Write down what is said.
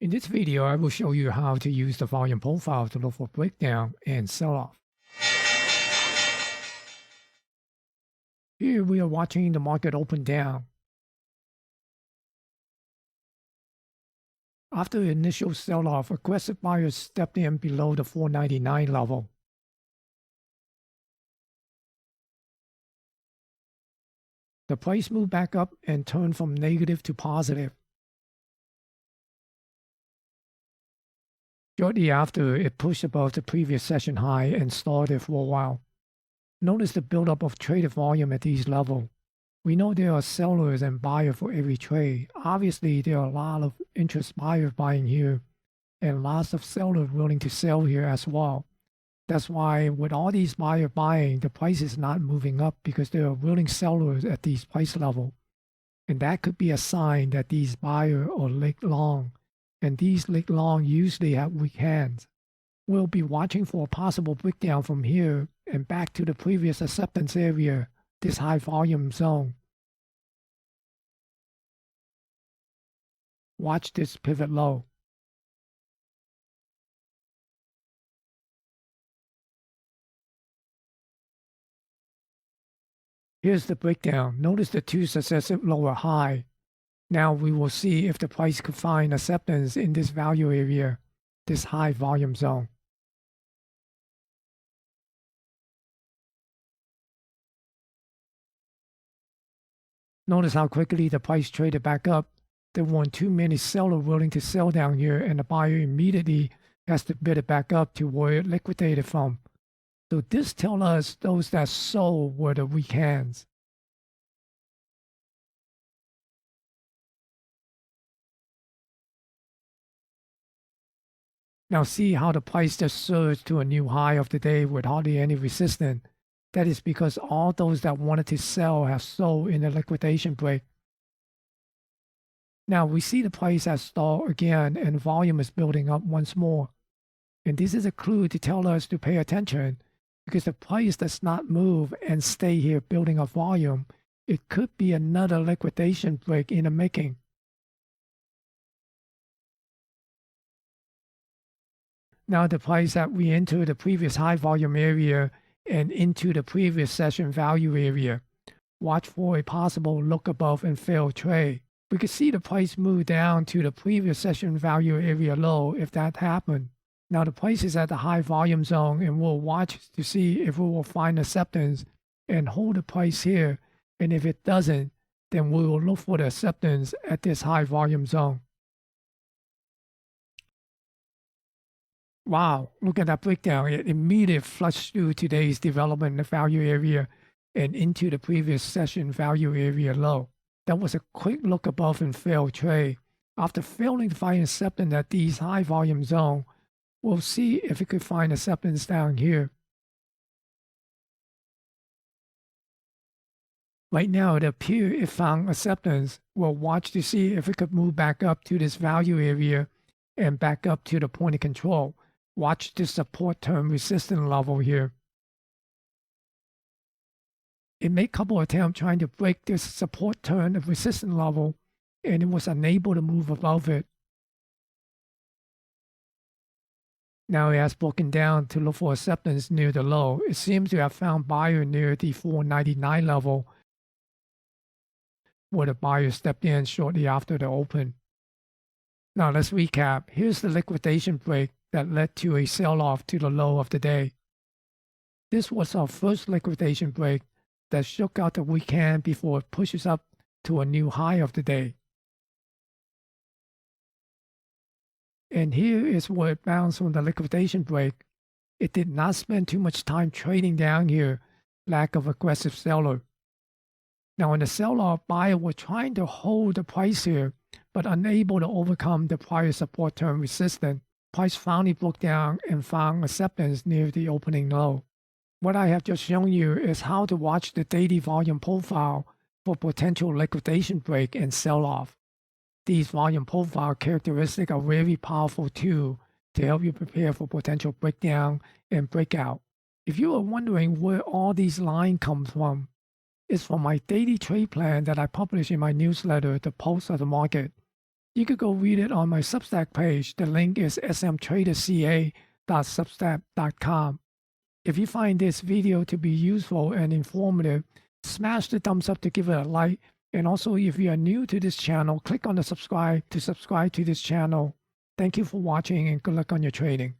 In this video, I will show you how to use the volume profile to look for breakdown and sell-off. Here we are watching the market open down. After the initial sell-off, aggressive buyers stepped in below the 499 level. The price moved back up and turned from negative to positive. Shortly after, it pushed above the previous session high and stalled there for a while. Notice the buildup of traded volume at these levels. We know there are sellers and buyers for every trade. Obviously, there are a lot of interest buyers buying here and lots of sellers willing to sell here as well. That's why with all these buyers buying, the price is not moving up because there are willing sellers at these price levels. And that could be a sign that these buyers are leg long. And these leg long usually have weak hands. We'll be watching for a possible breakdown from here and back to the previous acceptance area, this high volume zone. Watch this pivot low. Here's the breakdown. Notice the two successive lower high. Now we will see if the price could find acceptance in this value area, this high volume zone. Notice how quickly the price traded back up. There weren't too many sellers willing to sell down here, and the buyer immediately has to bid it back up to where it liquidated from. So this tells us those that sold were the weak hands. Now see how the price just surged to a new high of the day with hardly any resistance. That is because all those that wanted to sell have sold in the liquidation break. Now we see the price has stalled again and volume is building up once more. And this is a clue to tell us to pay attention because the price does not move and stay here building up volume. It could be another liquidation break in the making. Now the price that we entered the previous high volume area and into the previous session value area. Watch for a possible look above and fail trade. We could see the price move down to the previous session value area low if that happened. Now the price is at the high volume zone and we'll watch to see if we will find acceptance and hold the price here. And if it doesn't, then we will look for the acceptance at this high volume zone. Wow, look at that breakdown. It immediately flushed through today's development in the value area and into the previous session value area low. That was a quick look above and failed trade. After failing to find acceptance at these high volume zone, we'll see if it could find acceptance down here. Right now, it appears it found acceptance. We'll watch to see if it could move back up to this value area and back up to the point of control. Watch this support term resistance level here. It made a couple of attempts trying to break this support term of resistance level, and it was unable to move above it. Now it has broken down to look for acceptance near the low. It seems to have found buyer near the 499 level, where the buyer stepped in shortly after the open. Now let's recap. Here's the liquidation break that led to a sell-off to the low of the day. This was our first liquidation break that shook out the weak hand before it pushes up to a new high of the day. And here is where it bounced from the liquidation break. It did not spend too much time trading down here, lack of aggressive seller. Now in the sell-off, buyer were trying to hold the price here, but unable to overcome the prior support term resistance. Price finally broke down and found acceptance near the opening low. What I have just shown you is how to watch the daily volume profile for potential liquidation break and sell-off. These volume profile characteristics are very powerful tool to help you prepare for potential breakdown and breakout. If you are wondering where all these lines come from, it's from my daily trade plan that I publish in my newsletter, The Pulse of the Market. You could go read it on my Substack page. The link is smtraderCA.substack.com. If you find this video to be useful and informative, smash the thumbs up to give it a like. And also, if you are new to this channel, click on the subscribe to subscribe to this channel. Thank you for watching and good luck on your trading.